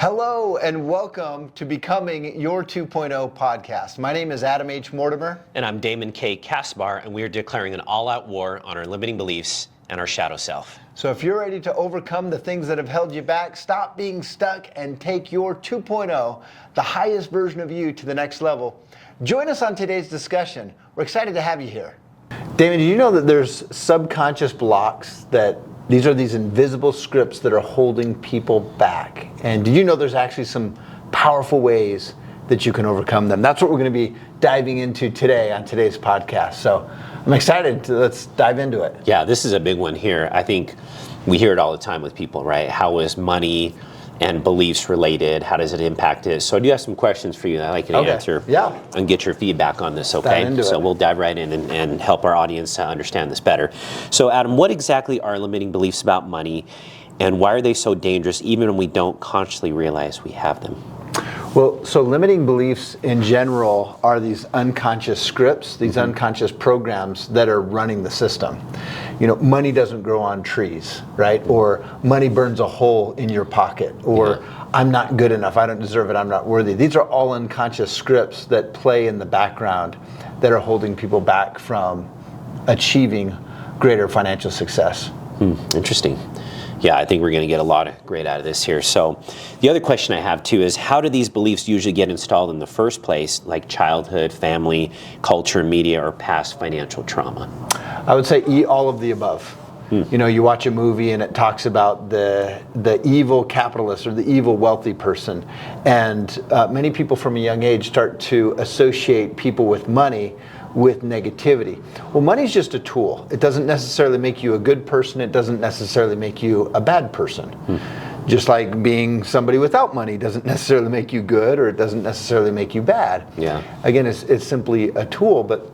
Hello and welcome to Becoming Your 2.0 podcast. My name is Adam H. Mortimer. And I'm Damon K. Casabar, and we are declaring an all-out war on our limiting beliefs and our shadow self. So if you're ready to overcome the things that have held you back, stop being stuck, and take your 2.0, the highest version of you, to the next level, join us on today's discussion. We're excited to have you here. Damon, do you know that there's subconscious blocks that these are these invisible scripts that are holding people back? And did you know there's actually some powerful ways that you can overcome them? That's what we're going to be diving into today on today's podcast. So I'm excited. Let's dive into it. Yeah, this is a big one here. I think we hear it all the time with people, right? How is money and beliefs related? How does it impact it? So I do have some questions for you that I'd like you to answer and get your feedback on this, okay? So we'll dive right in and help our audience to understand this better. So Adam, what exactly are limiting beliefs about money, and why are they so dangerous even when we don't consciously realize we have them? Well, so limiting beliefs in general are these unconscious scripts, these unconscious programs that are running the system. You know, money doesn't grow on trees, right? Or money burns a hole in your pocket, or I'm not good enough, I don't deserve it, I'm not worthy. These are all unconscious scripts that play in the background that are holding people back from achieving greater financial success. Interesting. Yeah, I think we're going to get a lot of great out of this here. So the other question I have too is, how do these beliefs usually get installed in the first place, like childhood, family, culture, media, or past financial trauma? I would say all of the above. You know, you watch a movie and it talks about the evil capitalist or the evil wealthy person. And many people from a young age start to associate people with money with negativity. Well, money's just a tool. It doesn't necessarily make you a good person. It doesn't necessarily make you a bad person. Just like being somebody without money doesn't necessarily make you good, or it doesn't necessarily make you bad. Yeah. Again, it's simply a tool. But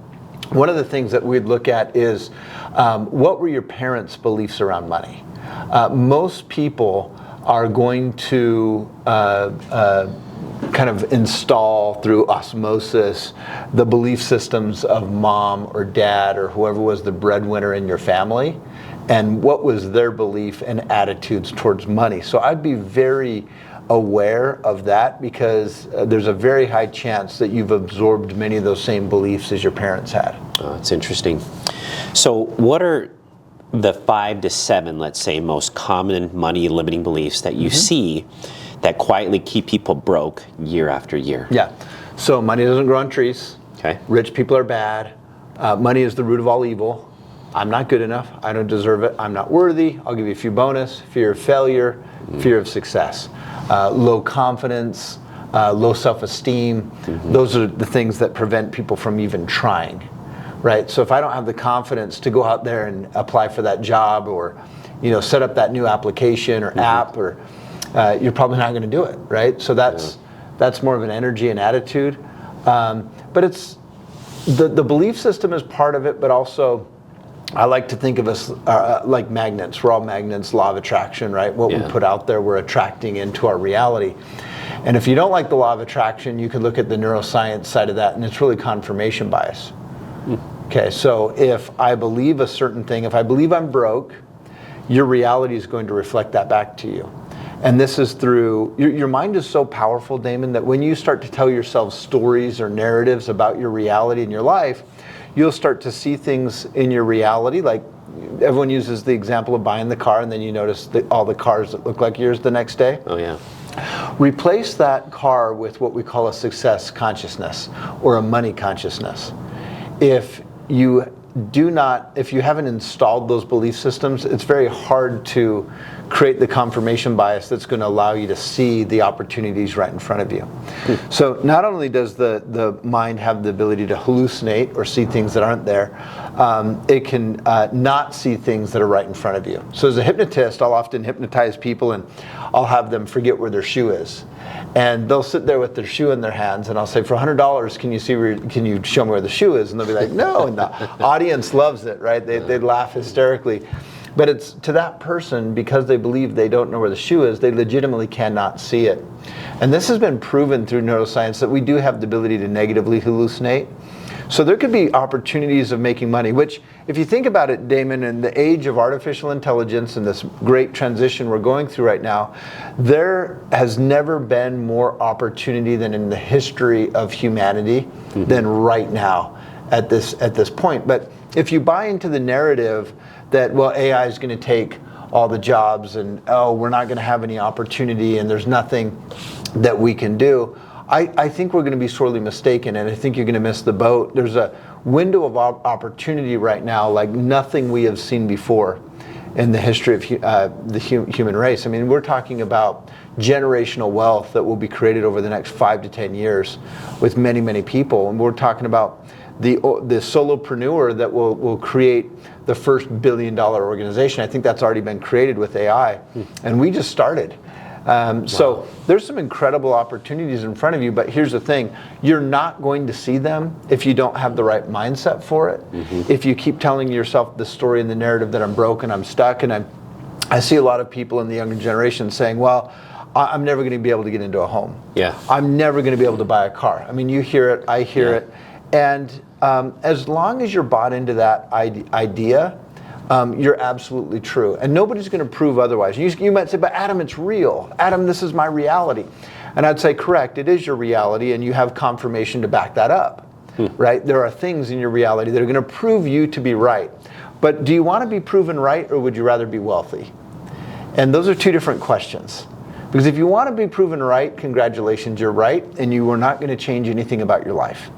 one of the things that we'd look at is, what were your parents' beliefs around money? Most people are going to kind of install through osmosis the belief systems of mom or dad or whoever was the breadwinner in your family, and what was their belief and attitudes towards money. So I'd be very aware of that, because there's a very high chance that you've absorbed many of those same beliefs as your parents had. Oh, that's interesting. So what are the 5 to 7, let's say, most common money limiting beliefs that you see that quietly keep people broke year after year? Yeah. So money doesn't grow on trees. Okay. Rich people are bad. Money is the root of all evil. I'm not good enough. I don't deserve it. I'm not worthy. I'll give you a few bonus. Fear of failure. Fear of success. Low confidence. Low self-esteem. Those are the things that prevent people from even trying. Right? So if I don't have the confidence to go out there and apply for that job, or, you know, set up that new application or app, or you're probably not going to do it, right? So that's more of an energy and attitude. But it's the belief system is part of it, but also I like to think of us like magnets. We're all magnets, law of attraction, right? What we put out there, we're attracting into our reality. And if you don't like the law of attraction, you can look at the neuroscience side of that, and it's really confirmation bias. Okay, so if I believe a certain thing, if I believe I'm broke, your reality is going to reflect that back to you. And this is through, your mind is so powerful, Damon, that when you start to tell yourself stories or narratives about your reality in your life, you'll start to see things in your reality. Like everyone uses the example of buying the car, and then you notice all the cars that look like yours the next day. Oh, yeah. Replace that car with what we call a success consciousness or a money consciousness. If you haven't installed those belief systems, it's very hard to create the confirmation bias that's going to allow you to see the opportunities right in front of you. So not only does the mind have the ability to hallucinate or see things that aren't there, it can not see things that are right in front of you. So as a hypnotist, I'll often hypnotize people, and I'll have them forget where their shoe is. And they'll sit there with their shoe in their hands, and I'll say, for $100, can you show me where the shoe is? And they'll be like, no. And the audience loves it, right? They laugh hysterically. But it's to that person, because they believe they don't know where the shoe is, they legitimately cannot see it. And this has been proven through neuroscience that we do have the ability to negatively hallucinate. So there could be opportunities of making money, which if you think about it, Damon, in the age of artificial intelligence and this great transition we're going through right now, there has never been more opportunity than in the history of humanity than right now at this point. But if you buy into the narrative that, well, AI is going to take all the jobs and, oh, we're not going to have any opportunity and there's nothing that we can do, I think we're going to be sorely mistaken, and I think you're going to miss the boat. There's a window of opportunity right now like nothing we have seen before in the history of the human race. I mean, we're talking about generational wealth that will be created over the next 5 to 10 years with many, many people. And we're talking about the solopreneur that will create the first billion-dollar organization. I think that's already been created with AI, and we just started. So there's some incredible opportunities in front of you, but here's the thing. You're not going to see them if you don't have the right mindset for it. If you keep telling yourself the story and the narrative that I'm broken, I'm stuck, and I see a lot of people in the younger generation saying, well, I'm never going to be able to get into a home. Yeah. I'm never going to be able to buy a car. I mean, you hear it, I hear it. And as long as you're bought into that idea, you're absolutely true. And nobody's going to prove otherwise. You might say, but Adam, it's real. Adam, this is my reality. And I'd say, correct, it is your reality, and you have confirmation to back that up, right? There are things in your reality that are going to prove you to be right. But do you want to be proven right, or would you rather be wealthy? And those are two different questions. Because if you want to be proven right, congratulations, you're right, and you are not going to change anything about your life.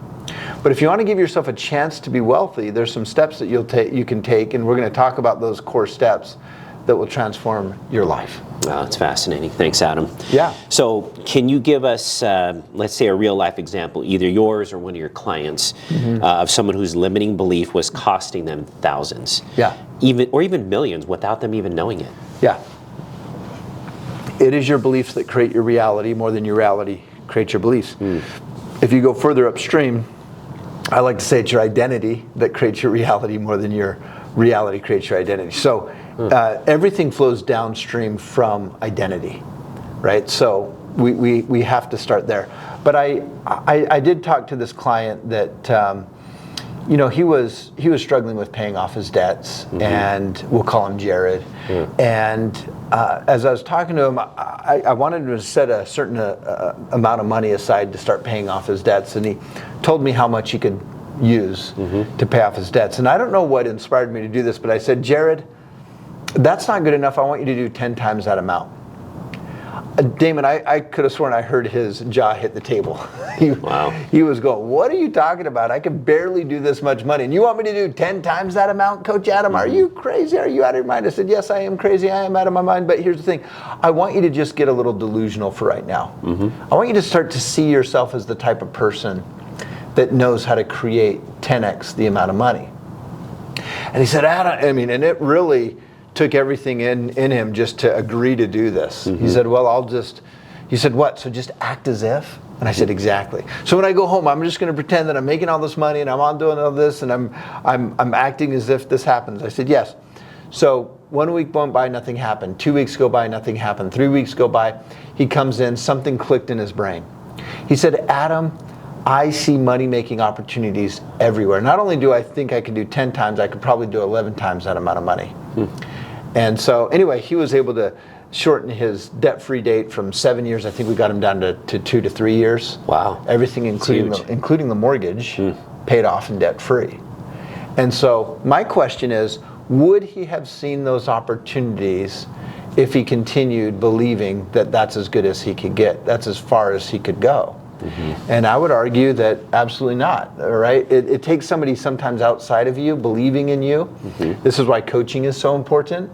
But if you want to give yourself a chance to be wealthy, there's some steps that you can take, and we're going to talk about those core steps that will transform your life. Wow, that's fascinating. Thanks, Adam. Yeah. So can you give us, let's say, a real-life example, either yours or one of your clients, of someone whose limiting belief was costing them thousands, even millions, without them even knowing it? Yeah. It is your beliefs that create your reality more than your reality creates your beliefs. If you go further upstream, I like to say it's your identity that creates your reality more than your reality creates your identity. So everything flows downstream from identity, right? So we have to start there. But I did talk to this client that he was struggling with paying off his debts, and we'll call him Jared. And as I was talking to him, I wanted him to set a certain amount of money aside to start paying off his debts, and he told me how much he could use to pay off his debts. And I don't know what inspired me to do this, but I said, Jared, that's not good enough. I want you to do 10 times that amount. Damon, I could have sworn I heard his jaw hit the table. He was going, what are you talking about? I can barely do this much money. And you want me to do 10 times that amount, Coach Adam? Are you crazy? Are you out of your mind? I said, yes, I am crazy. I am out of my mind. But here's the thing. I want you to just get a little delusional for right now. I want you to start to see yourself as the type of person that knows how to create 10x the amount of money. And he said, Adam, and it really took everything in him just to agree to do this. He said, well, he said, what? So just act as if? And I said, exactly. So when I go home, I'm just going to pretend that I'm making all this money and I'm on doing all this and I'm acting as if this happens. I said, yes. So 1 week went by, nothing happened. 2 weeks go by, nothing happened. 3 weeks go by, he comes in, something clicked in his brain. He said, Adam, I see money-making opportunities everywhere. Not only do I think I can do 10 times, I could probably do 11 times that amount of money. And so anyway, he was able to shorten his debt-free date from 7 years. I think we got him down to 2 to 3 years. Wow. Everything, including the mortgage, paid off and debt-free. And so my question is, would he have seen those opportunities if he continued believing that that's as good as he could get, that's as far as he could go? And I would argue that absolutely not, all right? It takes somebody sometimes outside of you believing in you. This is why coaching is so important,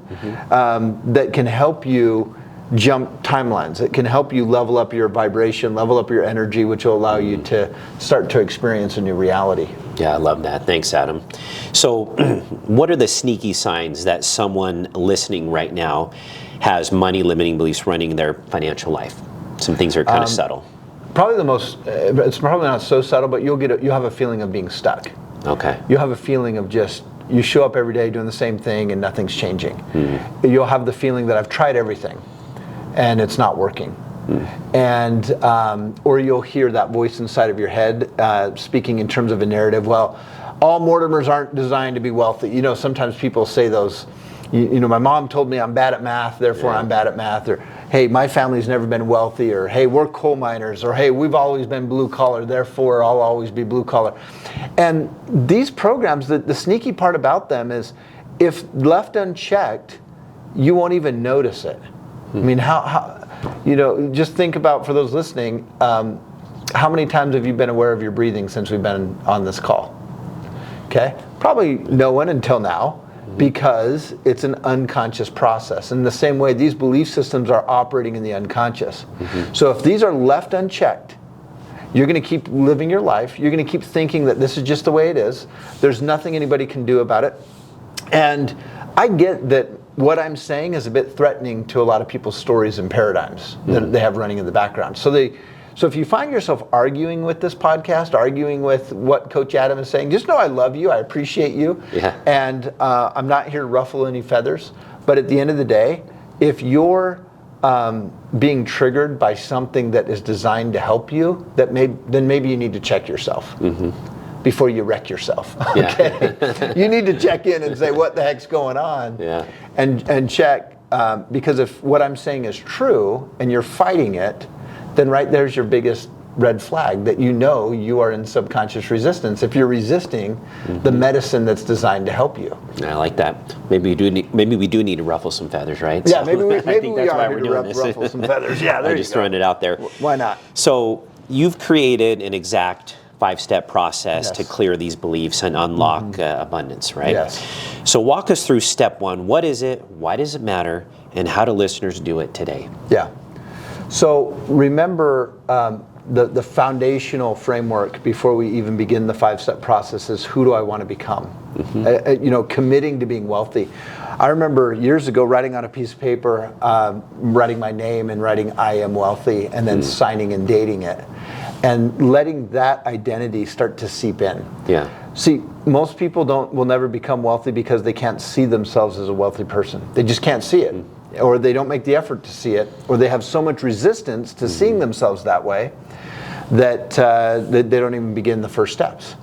that can help you jump timelines. It can help you level up your vibration, level up your energy, which will allow you to start to experience a new reality. Yeah, I love that. Thanks, Adam. So what are the sneaky signs that someone listening right now has money limiting beliefs running their financial life? Some things are kind of subtle. Probably the most, it's probably not so subtle, but you'll have a feeling of being stuck. Okay. You'll have a feeling of just, you show up every day doing the same thing and nothing's changing. You'll have the feeling that I've tried everything and it's not working. And or you'll hear that voice inside of your head speaking in terms of a narrative. Well, all Mortimers aren't designed to be wealthy. You know, sometimes people say those, you know, my mom told me I'm bad at math, therefore I'm bad at math, or hey, my family's never been wealthy, or hey, we're coal miners, or hey, we've always been blue collar, therefore I'll always be blue collar. And these programs, the sneaky part about them is if left unchecked, you won't even notice it. I mean, how you know, just think about, for those listening, how many times have you been aware of your breathing since we've been on this call? Okay, probably no one until now, because it's an unconscious process. In the same way, these belief systems are operating in the unconscious. So if these are left unchecked, you're going to keep living your life. You're going to keep thinking that this is just the way it is. There's nothing anybody can do about it. And I get that what I'm saying is a bit threatening to a lot of people's stories and paradigms that they have running in the background. So if you find yourself arguing with this podcast, arguing with what Coach Adam is saying, just know I love you, I appreciate you, and I'm not here to ruffle any feathers. But at the end of the day, if you're being triggered by something that is designed to help you, then maybe you need to check yourself before you wreck yourself. Okay, you need to check in and say, what the heck's going on? And check, because if what I'm saying is true and you're fighting it, then right there's your biggest red flag that you know you are in subconscious resistance if you're resisting the medicine that's designed to help you. I like that. Maybe we do need to ruffle some feathers, right? Yeah, so maybe we that's are why here we're to doing ruffle some feathers. Yeah, there I'm you just go. throwing it out there. Why not? So you've created an exact 5-step process to clear these beliefs and unlock abundance, right? Yes. So walk us through step 1. What is it? Why does it matter? And how do listeners do it today? Yeah. So remember, the foundational framework before we even begin the 5-step process is, who do I want to become? You know, committing to being wealthy. I remember years ago writing on a piece of paper, writing my name and writing I am wealthy, and then signing and dating it, and letting that identity start to seep in. Yeah. See, most people will never become wealthy because they can't see themselves as a wealthy person. They just can't see it. Or they don't make the effort to see it, or they have so much resistance to seeing themselves that way that they don't even begin the first steps.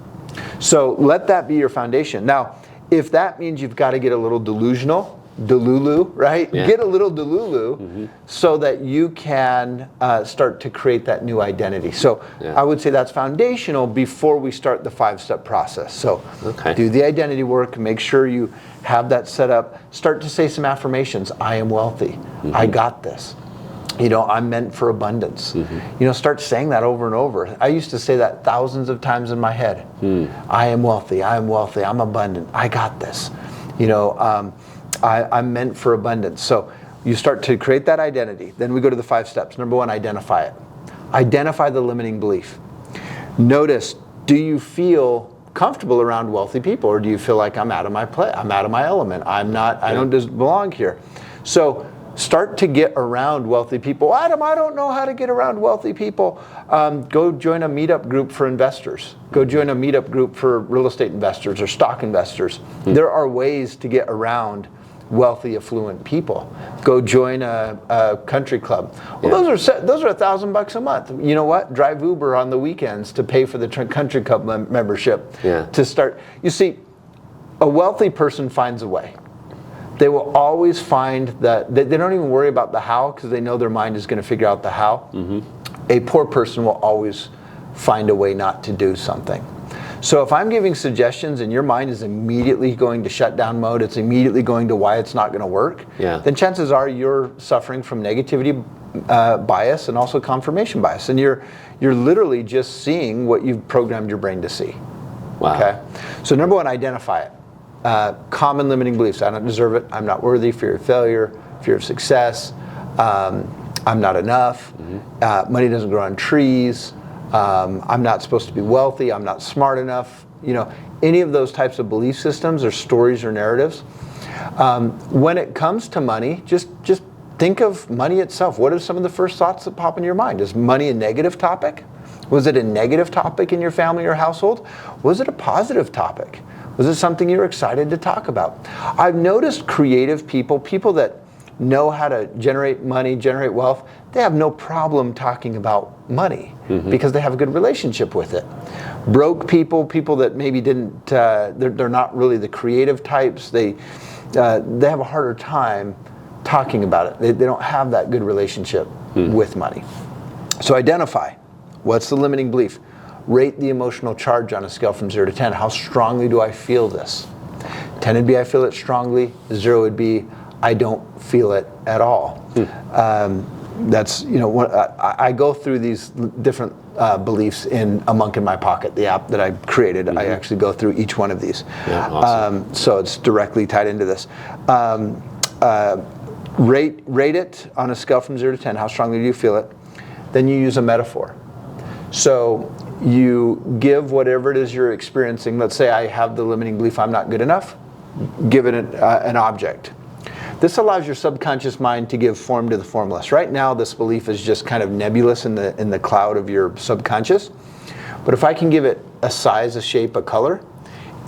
So let that be your foundation. Now, if that means you've got to get a little delulu, right? Yeah. Get a little delulu so that you can start to create that new identity. So I would say that's foundational before we start the 5-step process. So do the identity work, make sure you have that set up. Start to say some affirmations. I am wealthy. I got this. You know, I'm meant for abundance. You know, start saying that over and over. I used to say that thousands of times in my head. I am wealthy. I am wealthy. I'm abundant. I got this. You know, I'm meant for abundance. So you start to create that identity. Then we go to the 5 steps. Number 1, identify it. Identify the limiting belief. Notice, do you feel comfortable around wealthy people, or do you feel like I'm out of my play? I'm out of my element. I don't belong here. So start to get around wealthy people. Adam, I don't know how to get around wealthy people. Go join a meetup group for investors. Go join a meetup group for real estate investors or stock investors. There are ways to get around wealthy, affluent people. Go join a country club. Well, those are $1,000 a month. You know what? Drive Uber on the weekends to pay for the country club membership. To start. You see, a wealthy person finds a way. They will always find that they don't even worry about the how, because they know their mind is going to figure out the how. A poor person will always find a way not to do something. So if I'm giving suggestions and your mind is immediately going to shutdown mode, it's immediately going to why it's not going to work, then chances are you're suffering from negativity bias and also confirmation bias. And you're literally just seeing what you've programmed your brain to see. Wow. Okay? So number 1, identify it. Common limiting beliefs. I don't deserve it. I'm not worthy. Fear of failure. Fear of success. I'm not enough. Money doesn't grow on trees. I'm not supposed to be wealthy. I'm not smart enough. You know, any of those types of belief systems or stories or narratives. When it comes to money, just think of money itself. What are some of the first thoughts that pop in your mind? Is money a negative topic? Was it a negative topic in your family or household? Was it a positive topic? Was it something you were excited to talk about? I've noticed creative people that know how to generate money, generate wealth, they have no problem talking about money because they have a good relationship with it. Broke people, people that maybe didn't, they're not really the creative types, they have a harder time talking about it. They don't have that good relationship with money. So identify, what's the limiting belief? Rate the emotional charge on a scale from 0 to 10. How strongly do I feel this? 10 would be I feel it strongly. 0 would be I don't feel it at all. That's, I go through these different beliefs in A Monk in My Pocket, the app that I created. I actually go through each one of these. Yeah, awesome. So it's directly tied into this. Rate it on a scale from 0 to 10. How strongly do you feel it? Then you use a metaphor. So you give whatever it is you're experiencing. Let's say I have the limiting belief I'm not good enough. Give it an object. This allows your subconscious mind to give form to the formless. Right now, this belief is just kind of nebulous in the cloud of your subconscious. But if I can give it a size, a shape, a color,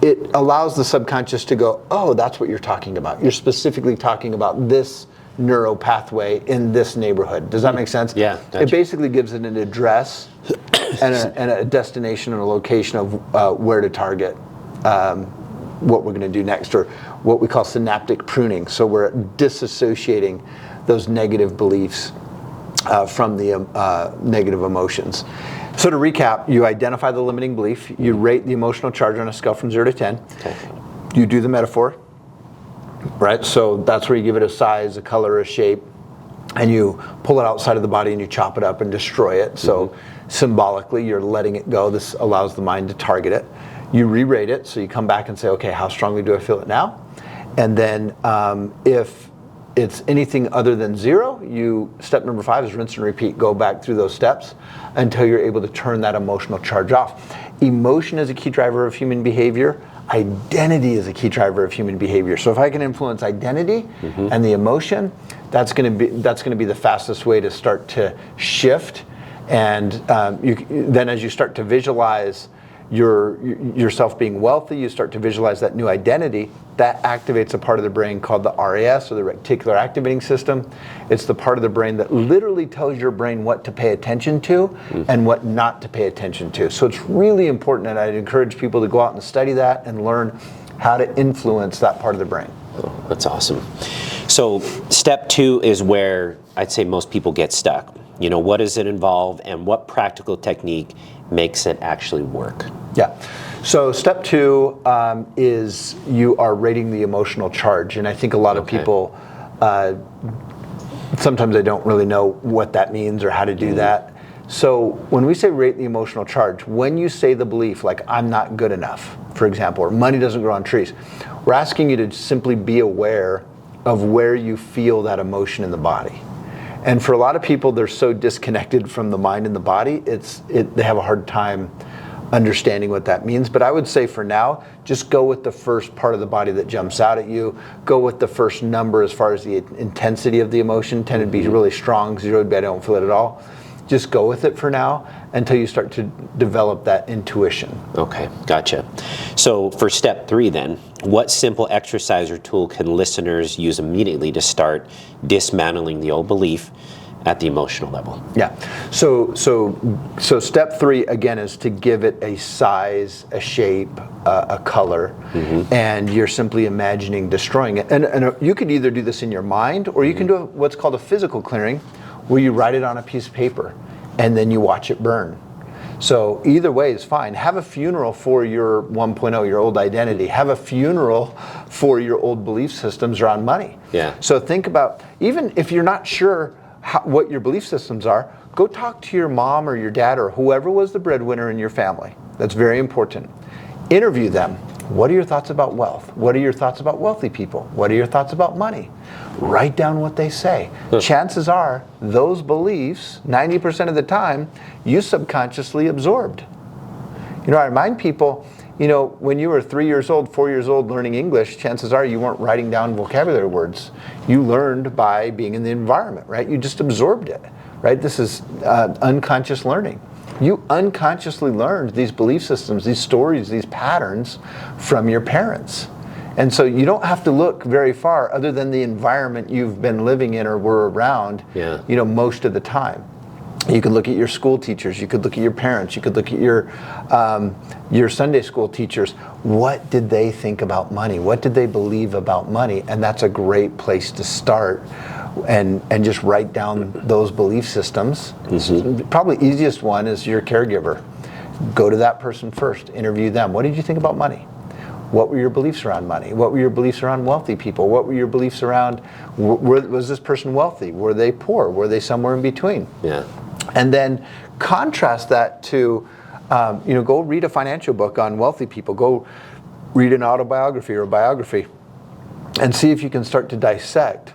it allows the subconscious to go, oh, that's what you're talking about. You're specifically talking about this neural pathway in this neighborhood. Does that make sense? Yeah. Gotcha. It basically gives it an address and a destination and a location of where to target what we're going to do next, or what we call synaptic pruning. So we're disassociating those negative beliefs from the negative emotions. So to recap, you identify the limiting belief, you rate the emotional charge on a scale from 0 to 10, okay. You do the metaphor, right? So that's where you give it a size, a color, a shape, and you pull it outside of the body and you chop it up and destroy it. So symbolically, you're letting it go. This allows the mind to target it. You re-rate it, so you come back and say, okay, how strongly do I feel it now? And then if it's anything other than 0, step number 5 is rinse and repeat. Go back through those steps until you're able to turn that emotional charge off. Emotion is a key driver of human behavior. Identity is a key driver of human behavior. So if I can influence identity and the emotion, that's going to be the fastest way to start to shift. And then as you start to visualize yourself being wealthy, you start to visualize that new identity, that activates a part of the brain called the RAS, or the reticular activating system. It's the part of the brain that literally tells your brain what to pay attention to and what not to pay attention to. So it's really important, and I'd encourage people to go out and study that and learn how to influence that part of the brain. Oh, that's awesome. So step 2 is where I'd say most people get stuck. What does it involve, and what practical technique makes it actually work? Yeah. So step 2 is you are rating the emotional charge. And I think a lot of people, sometimes they don't really know what that means or how to do that. So when we say rate the emotional charge, when you say the belief like I'm not good enough, for example, or money doesn't grow on trees, we're asking you to simply be aware of where you feel that emotion in the body. And for a lot of people, they're so disconnected from the mind and the body, they have a hard time understanding what that means. But I would say for now, just go with the first part of the body that jumps out at you. Go with the first number as far as the intensity of the emotion. 10 would be really strong, 0 would be I don't feel it at all. Just go with it for now until you start to develop that intuition. Okay, gotcha. So for step 3 then, what simple exercise or tool can listeners use immediately to start dismantling the old belief at the emotional level? Yeah. So step 3 again is to give it a size, a shape, a color, and you're simply imagining destroying it. And you could either do this in your mind, or you can do what's called a physical clearing, where you write it on a piece of paper and then you watch it burn. So either way is fine. Have a funeral for your 1.0, your old identity. Have a funeral for your old belief systems around money. Yeah. So think about, even if you're not sure what your belief systems are, go talk to your mom or your dad or whoever was the breadwinner in your family. That's very important. Interview them. What are your thoughts about wealth? What are your thoughts about wealthy people? What are your thoughts about money? Write down what they say. Chances are those beliefs, 90% of the time, you subconsciously absorbed. I remind people, when you were 3 years old, 4 years old learning English, chances are you weren't writing down vocabulary words. You learned by being in the environment, right? You just absorbed it, right? This is unconscious learning. You unconsciously learned these belief systems, these stories, these patterns from your parents. And so you don't have to look very far other than the environment you've been living in or were around, most of the time. You could look at your school teachers, you could look at your parents, you could look at your Sunday school teachers. What did they think about money? What did they believe about money? And that's a great place to start and just write down those belief systems. Probably easiest one is your caregiver. Go to that person first, interview them. What did you think about money? What were your beliefs around money? What were your beliefs around wealthy people? What were your beliefs around, was this person wealthy? Were they poor? Were they somewhere in between? Yeah. And then contrast that to, go read a financial book on wealthy people. Go read an autobiography or a biography and see if you can start to dissect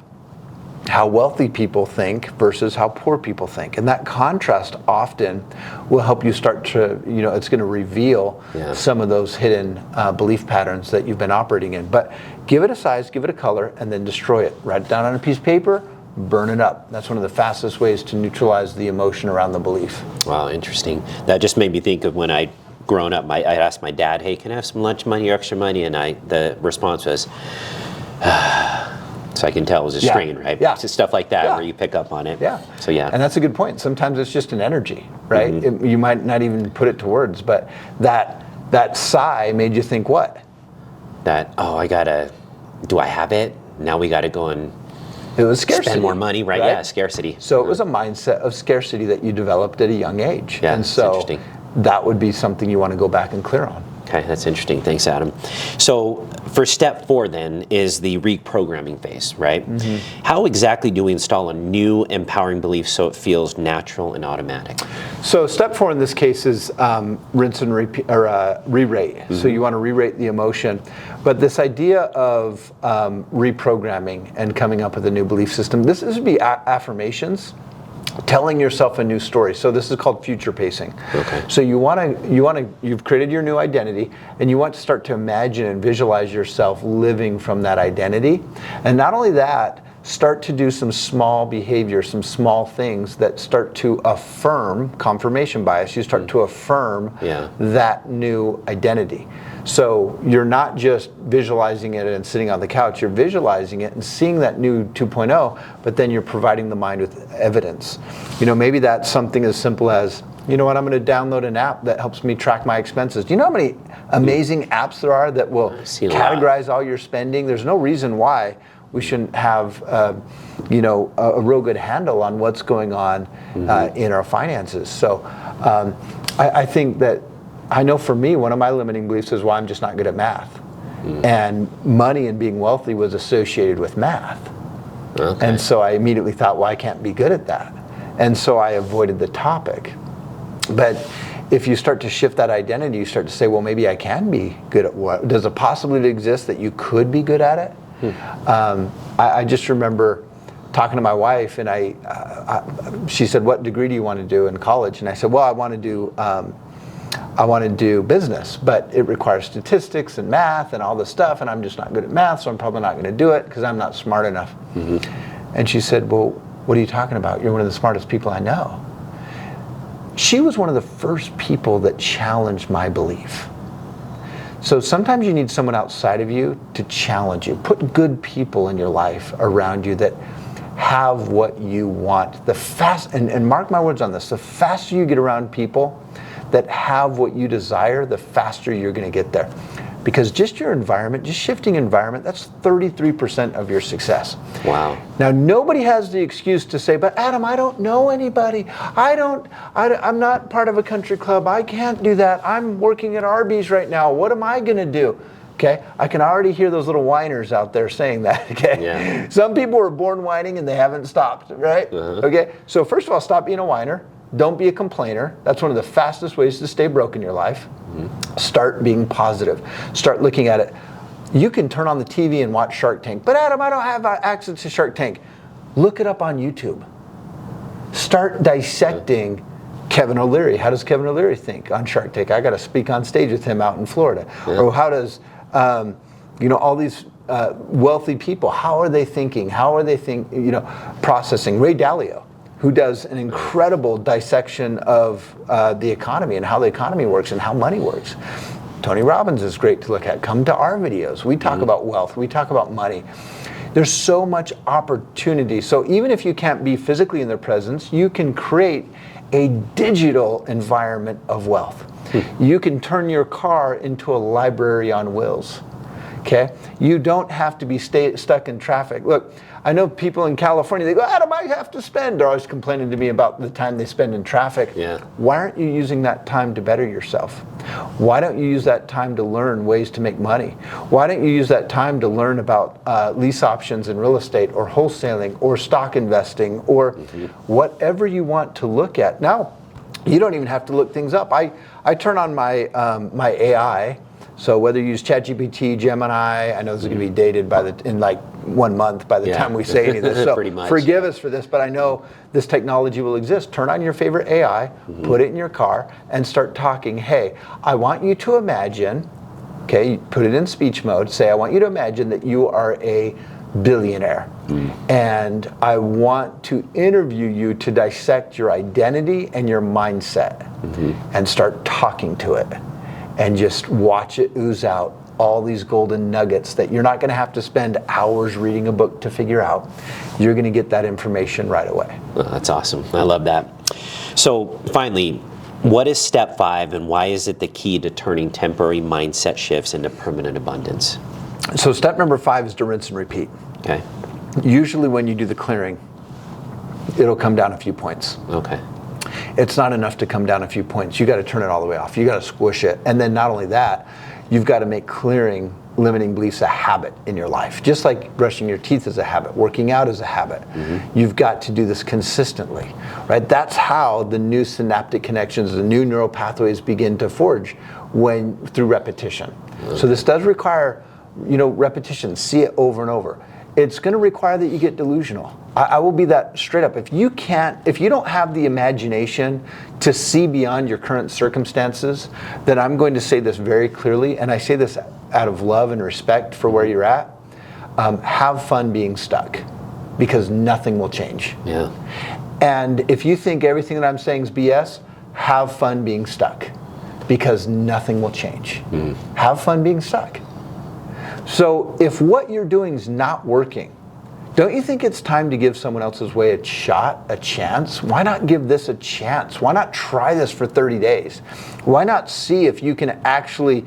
how wealthy people think versus how poor people think. And that contrast often will help you start to, it's going to reveal some of those hidden belief patterns that you've been operating in. But give it a size, give it a color, and then destroy it. Write it down on a piece of paper, burn it up. That's one of the fastest ways to neutralize the emotion around the belief. Wow, interesting. That just made me think of when I'd grown up, I asked my dad, hey, can I have some lunch money or extra money? And the response was, so I can tell it was a strain, right? Yeah. So stuff like that where you pick up on it. Yeah. So yeah. And that's a good point. Sometimes it's just an energy, right? You might not even put it to words, but that sigh made you think what? That, do I have it? Now we got to go and it was scarcity. Spend more money, right? Yeah, scarcity. So it was a mindset of scarcity that you developed at a young age. Yeah, and so that would be something you want to go back and clear on. Okay, that's interesting. Thanks, Adam. So for step 4 then is the reprogramming phase, right? How exactly do we install a new empowering belief so it feels natural and automatic? So step 4 in this case is rinse and repeat, or re-rate. So you want to re-rate the emotion. But this idea of reprogramming and coming up with a new belief system, this would be affirmations. Telling yourself a new story. So this is called future pacing. Okay. So you've created your new identity and you want to start to imagine and visualize yourself living from that identity. And not only that, start to do some small behavior, some small things that start to affirm confirmation bias. You start to affirm that new identity. So you're not just visualizing it and sitting on the couch, you're visualizing it and seeing that new 2.0, but then you're providing the mind with evidence. Maybe that's something as simple as, I'm going to download an app that helps me track my expenses. Do you know how many amazing apps there are that will categorize all your spending? There's no reason why we shouldn't have, a real good handle on what's going on in our finances. So I think that, I know for me, one of my limiting beliefs is why I'm just not good at math. And money and being wealthy was associated with math. Okay. And so I immediately thought, well, I can't be good at that. And so I avoided the topic. But if you start to shift that identity, you start to say, well, maybe I can be good at what? Does it possibly exist that you could be good at it? I just remember talking to my wife, and she said, what degree do you want to do in college? And I said, well, I want to do business, but it requires statistics and math and all this stuff, and I'm just not good at math, so I'm probably not going to do it because I'm not smart enough. And she said, well, what are you talking about? You're one of the smartest people I know. She was one of the first people that challenged my belief. So sometimes you need someone outside of you to challenge you. Put good people in your life around you that have what you want. And mark my words on this, the faster you get around people that have what you desire, the faster you're going to get there. Because just your environment, just shifting environment, that's 33% of your success. Wow. Now, nobody has the excuse to say, but Adam, I don't know anybody. I'm not part of a country club. I can't do that. I'm working at Arby's right now. What am I going to do? Okay, I can already hear those little whiners out there saying that, okay? Yeah. Some people were born whining and they haven't stopped, right? Okay, so first of all, stop being a whiner. Don't be a complainer. That's one of the fastest ways to stay broke in your life. Start being positive. Start looking at it. You can turn on the TV and watch Shark Tank. But Adam, I don't have access to Shark Tank. Look it up on YouTube. Start dissecting Kevin O'Leary. How does Kevin O'Leary think on Shark Tank? I got to speak on stage with him out in Florida. Or how does, all these wealthy people, how are they thinking? How are they processing? Ray Dalio, who does an incredible dissection of the economy and how the economy works and how money works. Tony Robbins is great to look at. Come to our videos. We talk about wealth. We talk about money. There's so much opportunity. So even if you can't be physically in their presence, you can create a digital environment of wealth. You can turn your car into a library on wheels. Okay? You don't have to be stuck in traffic. Look, I know people in California, they go, Adam, I have to spend. They're always complaining to me about the time they spend in traffic. Yeah. Why aren't you using that time to better yourself? Why don't you use that time to learn ways to make money? Why don't you use that time to learn about lease options in real estate, or wholesaling, or stock investing, or whatever you want to look at? Now, you don't even have to look things up. I turn on my my AI. So whether you use ChatGPT, Gemini, I know this is going to be dated in like 1 month by the time we say any of this. So forgive us for this, but I know this technology will exist. Turn on your favorite AI, put it in your car, and start talking. Hey, I want you to imagine, okay, put it in speech mode. Say, I want you to imagine that you are a billionaire. And I want to interview you to dissect your identity and your mindset, and start talking to it. And just watch it ooze out all these golden nuggets that you're not going to have to spend hours reading a book to figure out. You're going to get that information right away. Oh, that's awesome. I love that. So finally, what is step 5, and why is it the key to turning temporary mindset shifts into permanent abundance? So step number 5 is to rinse and repeat. Okay. Usually when you do the clearing, it'll come down a few points. Okay. It's not enough to come down a few points. You got to turn it all the way off. You got to squish it. And then not only that, you've got to make clearing limiting beliefs a habit in your life. Just like brushing your teeth is a habit, working out is a habit. You've got to do this consistently, right? That's how the new synaptic connections, the new neural pathways begin to forge through repetition. So this does require, repetition. See it over and over. It's going to require that you get delusional. I will be that straight up. If you don't have the imagination to see beyond your current circumstances, then I'm going to say this very clearly, and I say this out of love and respect for where you're at. Have fun being stuck, because nothing will change. Yeah. And if you think everything that I'm saying is BS, have fun being stuck, because nothing will change. Have fun being stuck. So if what you're doing is not working, don't you think it's time to give someone else's way a shot, a chance? Why not give this a chance? Why not try this for 30 days? Why not see if you can actually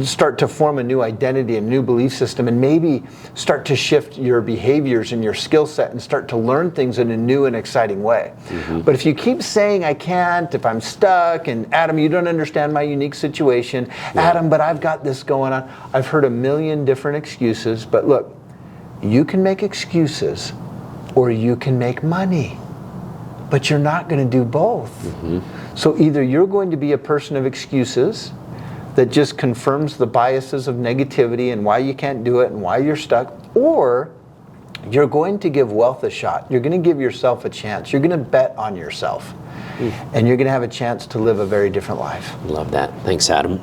start to form a new identity, a new belief system, and maybe start to shift your behaviors and your skill set and start to learn things in a new and exciting way. But if you keep saying, I can't, if I'm stuck, and Adam, you don't understand my unique situation, Adam, but I've got this going on. I've heard a million different excuses, but look, you can make excuses or you can make money, but you're not going to do both. So either you're going to be a person of excuses that just confirms the biases of negativity and why you can't do it and why you're stuck, or you're going to give wealth a shot. You're going to give yourself a chance. You're going to bet on yourself. And you're going to have a chance to live a very different life. Love that. Thanks, Adam.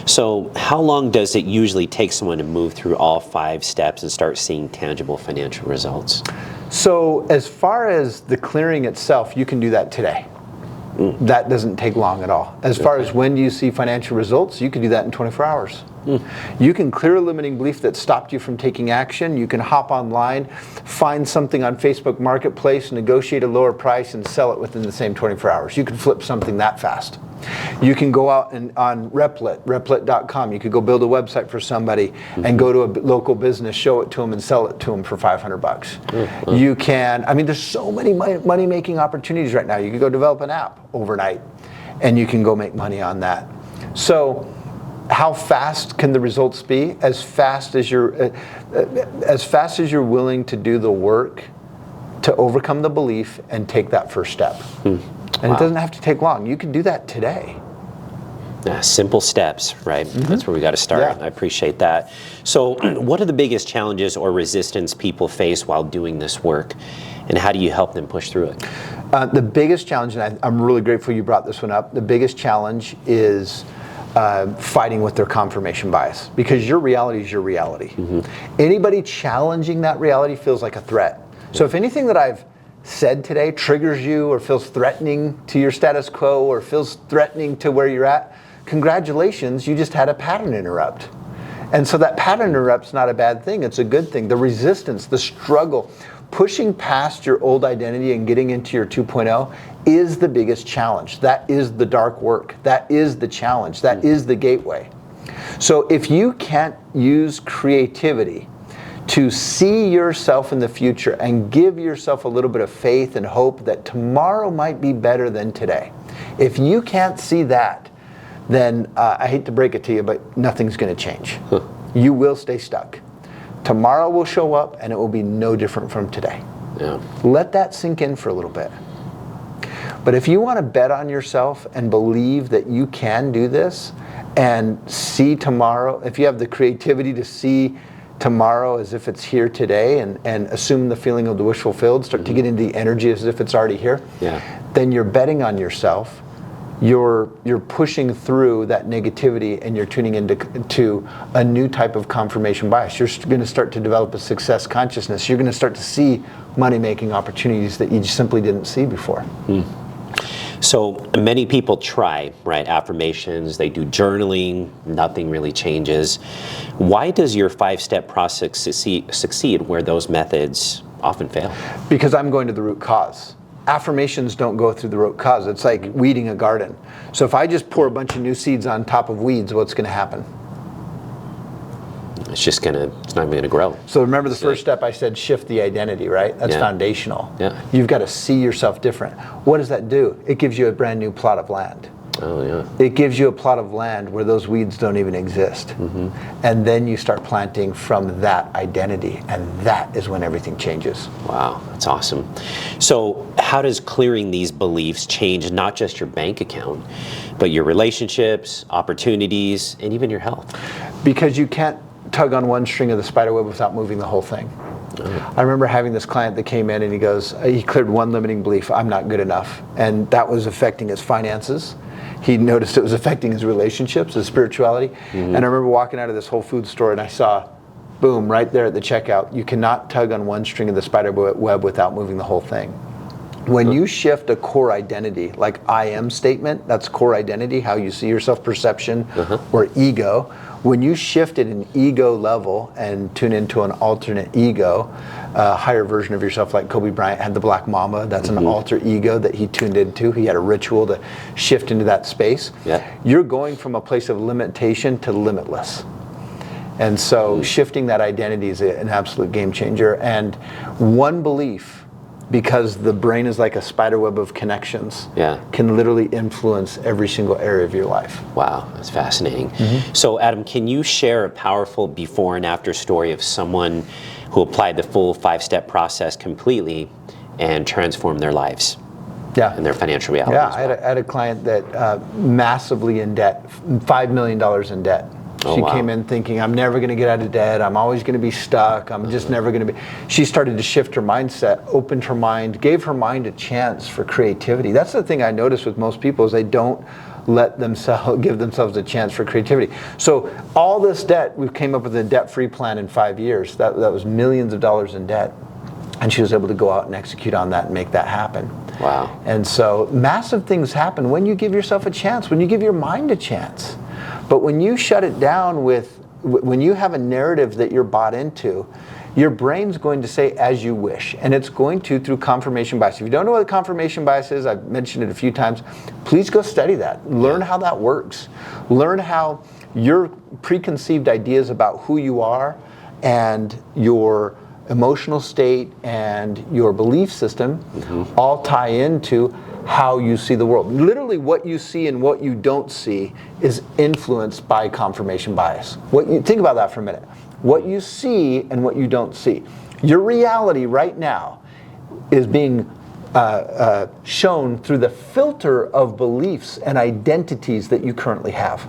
So how long does it usually take someone to move through all 5 steps and start seeing tangible financial results? So as far as the clearing itself, you can do that today. That doesn't take long at all. As far as when do you see financial results, you can do that in 24 hours. You can clear a limiting belief that stopped you from taking action. You can hop online, find something on Facebook Marketplace, negotiate a lower price, and sell it within the same 24 hours. You can flip something that fast. You can go out and on Replit.com, you could go build a website for somebody and go to a local business, show it to them, and sell it to them for $500. You can, there's so many money-making opportunities right now. You could go develop an app overnight, and you can go make money on that. So how fast can the results be? As fast as you're willing to do the work to overcome the belief and take that first step. And it doesn't have to take long. You can do that today. Simple steps, right? That's where we got to start. I appreciate that. So what are the biggest challenges or resistance people face while doing this work? And how do you help them push through it? The biggest challenge, and I'm really grateful you brought this one up, the biggest challenge is fighting with their confirmation bias, because your reality is your reality. Anybody challenging that reality feels like a threat. So if anything that I've said today triggers you or feels threatening to your status quo or feels threatening to where you're at, congratulations, you just had a pattern interrupt. And so that pattern interrupt's not a bad thing, it's a good thing. The resistance, the struggle, pushing past your old identity and getting into your 2.0 is the biggest challenge. That is the dark work. That is the challenge. That is the gateway. So if you can't use creativity to see yourself in the future and give yourself a little bit of faith and hope that tomorrow might be better than today, if you can't see that, then I hate to break it to you, but nothing's going to change. You will stay stuck. Tomorrow will show up and it will be no different from today. Yeah. Let that sink in for a little bit. But if you want to bet on yourself and believe that you can do this and see tomorrow, if you have the creativity to see tomorrow as if it's here today and assume the feeling of the wish fulfilled, start to get into the energy as if it's already here, then you're betting on yourself. You're pushing through that negativity and you're tuning into a new type of confirmation bias. You're going to start to develop a success consciousness. You're going to start to see money-making opportunities that you just simply didn't see before. So many people try, right, affirmations, they do journaling, nothing really changes. Why does your 5-step process succeed where those methods often fail? Because I'm going to the root cause. Affirmations don't go through the root cause. It's like weeding a garden. So if I just pour a bunch of new seeds on top of weeds, what's going to happen? It's not even going to grow. So remember the first step I said, shift the identity, right? That's foundational. You've got to see yourself different. What does that do? It gives you a brand new plot of land. Oh, yeah. It gives you a plot of land where those weeds don't even exist. And then you start planting from that identity, and that is when everything changes. Wow, that's awesome. So how does clearing these beliefs change not just your bank account, but your relationships, opportunities, and even your health? Because you can't tug on one string of the spider web without moving the whole thing. I remember having this client that came in and he cleared one limiting belief, I'm not good enough. And that was affecting his finances. He noticed it was affecting his relationships, his spirituality. And I remember walking out of this Whole Foods store and I saw, boom, right there at the checkout, you cannot tug on one string of the spider web without moving the whole thing. When you shift a core identity, like I am statement, that's core identity, how you see yourself, perception, or ego. When you shift it an ego level and tune into an alternate ego, a higher version of yourself, like Kobe Bryant had the Black Mamba, that's an alter ego that he tuned into. He had a ritual to shift into that space. You're going from a place of limitation to limitless. And so shifting that identity is an absolute game changer. And one belief, because the brain is like a spider web of connections, can literally influence every single area of your life. Wow, that's fascinating. So Adam, can you share a powerful before and after story of someone who applied the full 5-step process completely and transformed their lives and their financial reality? I had a client that massively in debt, $5 million in debt. She came in thinking, I'm never going to get out of debt. I'm always going to be stuck. I'm just never going to be. She started to shift her mindset, opened her mind, gave her mind a chance for creativity. That's the thing I notice with most people is they don't give themselves a chance for creativity. So all this debt, we came up with a debt-free plan in 5 years. That was millions of dollars in debt. And she was able to go out and execute on that and make that happen. Wow. And so massive things happen when you give yourself a chance, when you give your mind a chance. But when you shut it down when you have a narrative that you're bought into, your brain's going to say as you wish. And it's going to through confirmation bias. If you don't know what confirmation bias is, I've mentioned it a few times, please go study that. Learn how that works. Learn how your preconceived ideas about who you are and your emotional state and your belief system all tie into how you see the world. Literally what you see and what you don't see is influenced by confirmation bias. Think about that for a minute. What you see and what you don't see. Your reality right now is being shown through the filter of beliefs and identities that you currently have.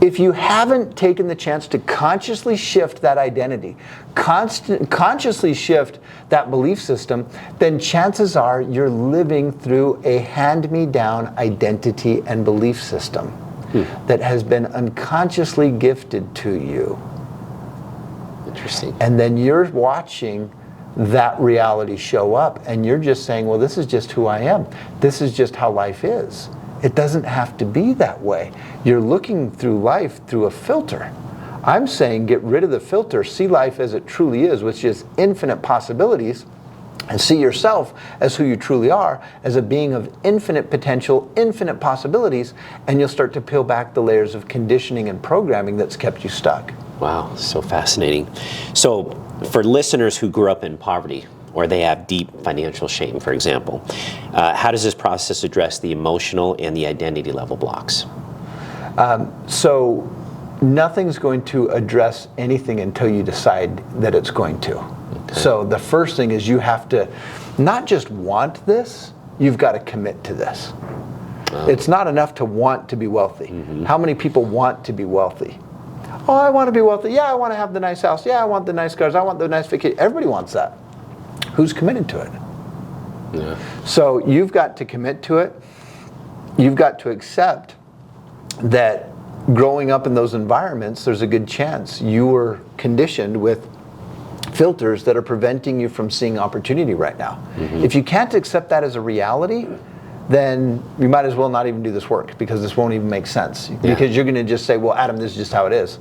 If you haven't taken the chance to consciously shift that identity, consciously shift that belief system, then chances are you're living through a hand-me-down identity and belief system that has been unconsciously gifted to you. Interesting. And then you're watching that reality show up and you're just saying, well, this is just who I am. This is just how life is. It doesn't have to be that way. You're looking through life through a filter. I'm saying get rid of the filter, see life as it truly is, which is infinite possibilities, and see yourself as who you truly are, as a being of infinite potential, infinite possibilities, and you'll start to peel back the layers of conditioning and programming that's kept you stuck. Wow, so fascinating. So for listeners who grew up in poverty, or they have deep financial shame, for example, how does this process address the emotional and the identity level blocks? So nothing's going to address anything until you decide that it's going to. Okay. So the first thing is you have to not just want this, you've got to commit to this. Oh. It's not enough to want to be wealthy. Mm-hmm. How many people want to be wealthy? Oh, I want to be wealthy. Yeah, I want to have the nice house. Yeah, I want the nice cars. I want the nice vacation. Everybody wants that. Who's committed to it? Yeah. So you've got to commit to it. You've got to accept that growing up in those environments, there's a good chance you were conditioned with filters that are preventing you from seeing opportunity right now. Mm-hmm. If you can't accept that as a reality, then you might as well not even do this work, because this won't even make sense. Yeah. Because you're going to just say, well, Adam, this is just how it is.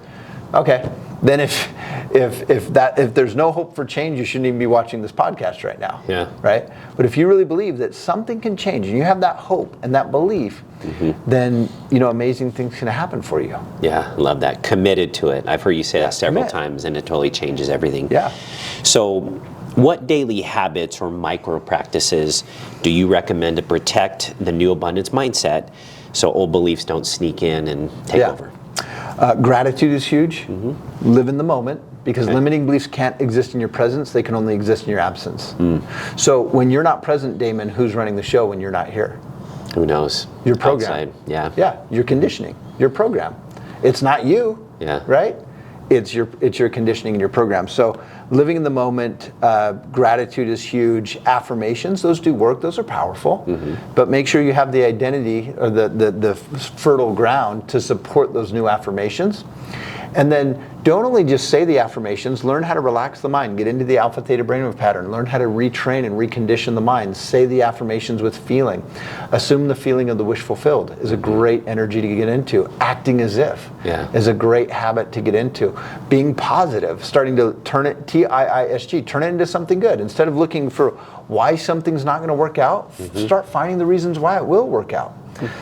Okay. Then if there's no hope for change, you shouldn't even be watching this podcast right now. Yeah. Right? But if you really believe that something can change, and you have that hope and that belief, mm-hmm. then amazing things can happen for you. Yeah, I love that. Committed to it. I've heard you say that several times, and it totally changes everything. Yeah. So what daily habits or micro practices do you recommend to protect the new abundance mindset so old beliefs don't sneak in and take over? Gratitude is huge. Mm-hmm. Live in the moment, because limiting beliefs can't exist in your presence. They can only exist in your absence. Mm. So when you're not present, Damon, who's running the show when you're not here? Who knows? Your program. Outside. Yeah. Yeah, your conditioning, your program. It's not you, right? It's your conditioning and your program. So living in the moment, gratitude is huge. Affirmations, those do work. Those are powerful. Mm-hmm. But make sure you have the identity or the fertile ground to support those new affirmations. And then don't only just say the affirmations, learn how to relax the mind, get into the alpha theta brainwave pattern, learn how to retrain and recondition the mind, say the affirmations with feeling. Assume the feeling of the wish fulfilled is a great energy to get into. Acting as if is a great habit to get into. Being positive, starting to turn it, TIISG, turn it into something good. Instead of looking for why something's not going to work out, start finding the reasons why it will work out.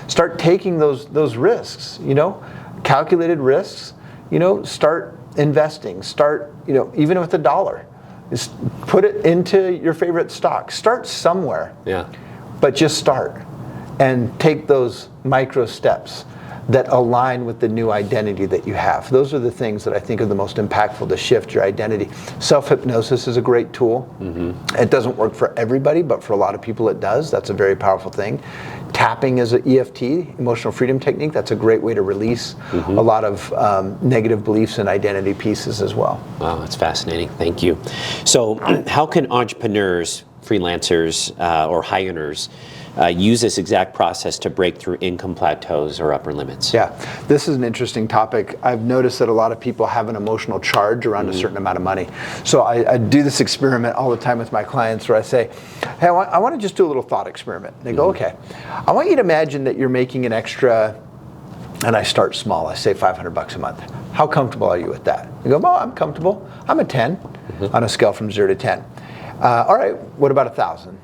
Start taking those risks, calculated risks. Start investing. Start, even with $1, just put it into your favorite stock. Start somewhere. Yeah. But just start, and take those micro steps that align with the new identity that you have. Those are the things that I think are the most impactful to shift your identity. Self-hypnosis is a great tool. Mm-hmm. It doesn't work for everybody, but for a lot of people it does. That's a very powerful thing. Tapping is an EFT, emotional freedom technique. That's a great way to release a lot of negative beliefs and identity pieces as well. Wow, that's fascinating. Thank you. So how can entrepreneurs, freelancers, or high earners use this exact process to break through income plateaus or upper limits? Yeah, this is an interesting topic. I've noticed that a lot of people have an emotional charge around a certain amount of money. So I do this experiment all the time with my clients where I say, hey, I want to just do a little thought experiment. And they go, okay, I want you to imagine that you're making an extra, and I start small, I say $500 a month. How comfortable are you with that? You go, oh, I'm comfortable. I'm a 10 on a scale from 0 to 10. All right, what about 1,000?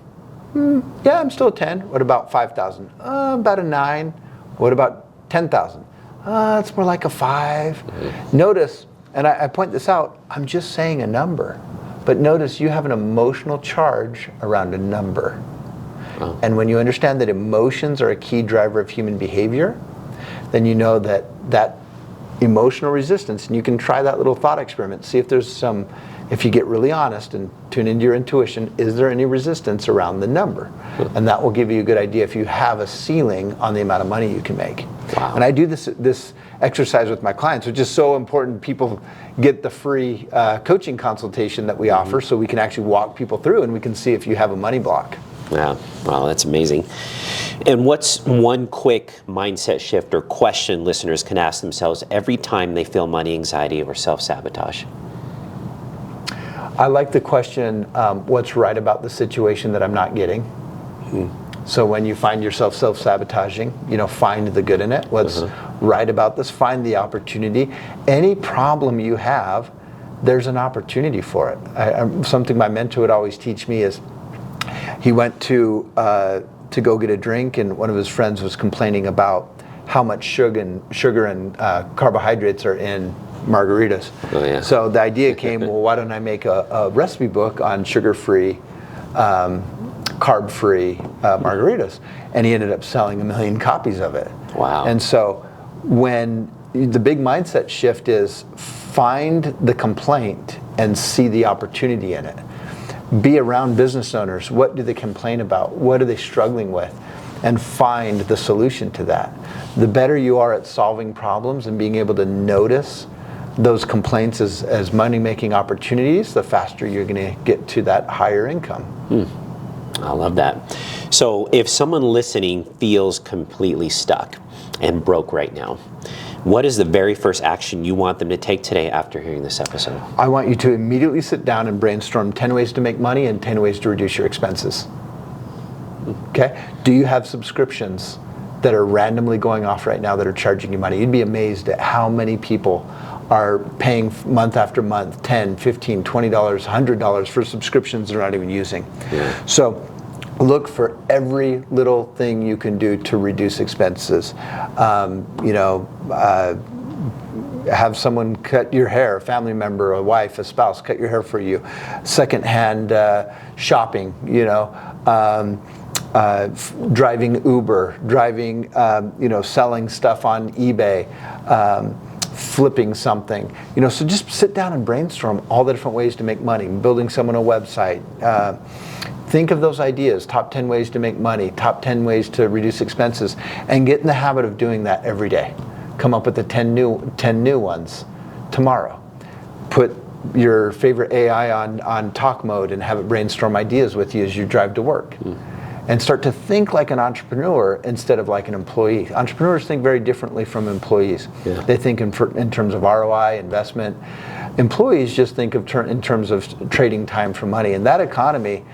Yeah, I'm still a 10. What about 5,000? About a 9. What about 10,000? It's more like a 5. Notice, and I point this out, I'm just saying a number. But notice you have an emotional charge around a number. Oh. And when you understand that emotions are a key driver of human behavior, then you know that emotional resistance, and you can try that little thought experiment, see if there's some, if you get really honest and tune into your intuition, is there any resistance around the number? And that will give you a good idea if you have a ceiling on the amount of money you can make. Wow. And I do this exercise with my clients, which is so important. People get the free coaching consultation that we offer, so we can actually walk people through and we can see if you have a money block. Yeah, wow, that's amazing. And what's one quick mindset shift or question listeners can ask themselves every time they feel money anxiety or self-sabotage? I like the question, what's right about the situation that I'm not getting? So when you find yourself self-sabotaging, find the good in it. Let's write about this, find the opportunity. Any problem you have, there's an opportunity for it. Something my mentor would always teach me is, he went to go get a drink, and one of his friends was complaining about how much sugar and carbohydrates are in margaritas. Oh, yeah. So the idea came, well, why don't I make a recipe book on sugar-free, carb-free margaritas? And he ended up selling 1 million copies of it. Wow. And so when the big mindset shift is, find the complaint and see the opportunity in it. Be around business owners. What do they complain about? What are they struggling with? And find the solution to that. The better you are at solving problems and being able to notice those complaints as money-making opportunities, the faster you're going to get to that higher income. I love that. So if someone listening feels completely stuck and broke right now, what is the very first action you want them to take today after hearing this episode? I want you to immediately sit down and brainstorm 10 ways to make money and 10 ways to reduce your expenses. Okay? Do you have subscriptions that are randomly going off right now that are charging you money? You'd be amazed at how many people are paying month after month $10, $15, $20, $100 for subscriptions they're not even using. Yeah. So look for every little thing you can do to reduce expenses. Have someone cut your hair, a family member, a wife, a spouse, cut your hair for you. Secondhand shopping, driving Uber, selling stuff on eBay, flipping something. So just sit down and brainstorm all the different ways to make money, building someone a website. Think of those ideas, top 10 ways to make money, top 10 ways to reduce expenses, and get in the habit of doing that every day. Come up with the 10 new ones tomorrow. Put your favorite AI on talk mode and have it brainstorm ideas with you as you drive to work. And start to think like an entrepreneur instead of like an employee. Entrepreneurs think very differently from employees. Yeah. They think in terms of ROI, investment. Employees just think of in terms of trading time for money. And that economy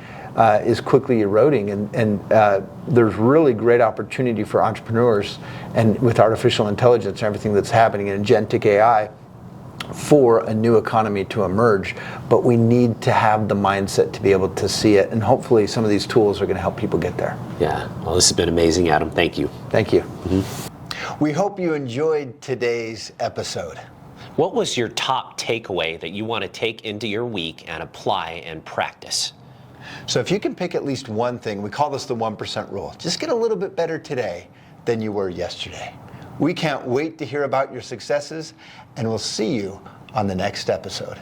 is quickly eroding, and there's really great opportunity for entrepreneurs, and with artificial intelligence and everything that's happening in agentic AI, for a new economy to emerge. But we need to have the mindset to be able to see it, and hopefully some of these tools are going to help people get there. Yeah, well, this has been amazing, Adam. Thank you. Thank you. We hope you enjoyed today's episode. What was your top takeaway that you want to take into your week and apply and practice? So if you can pick at least one thing, we call this the 1% rule. Just get a little bit better today than you were yesterday. We can't wait to hear about your successes, and we'll see you on the next episode.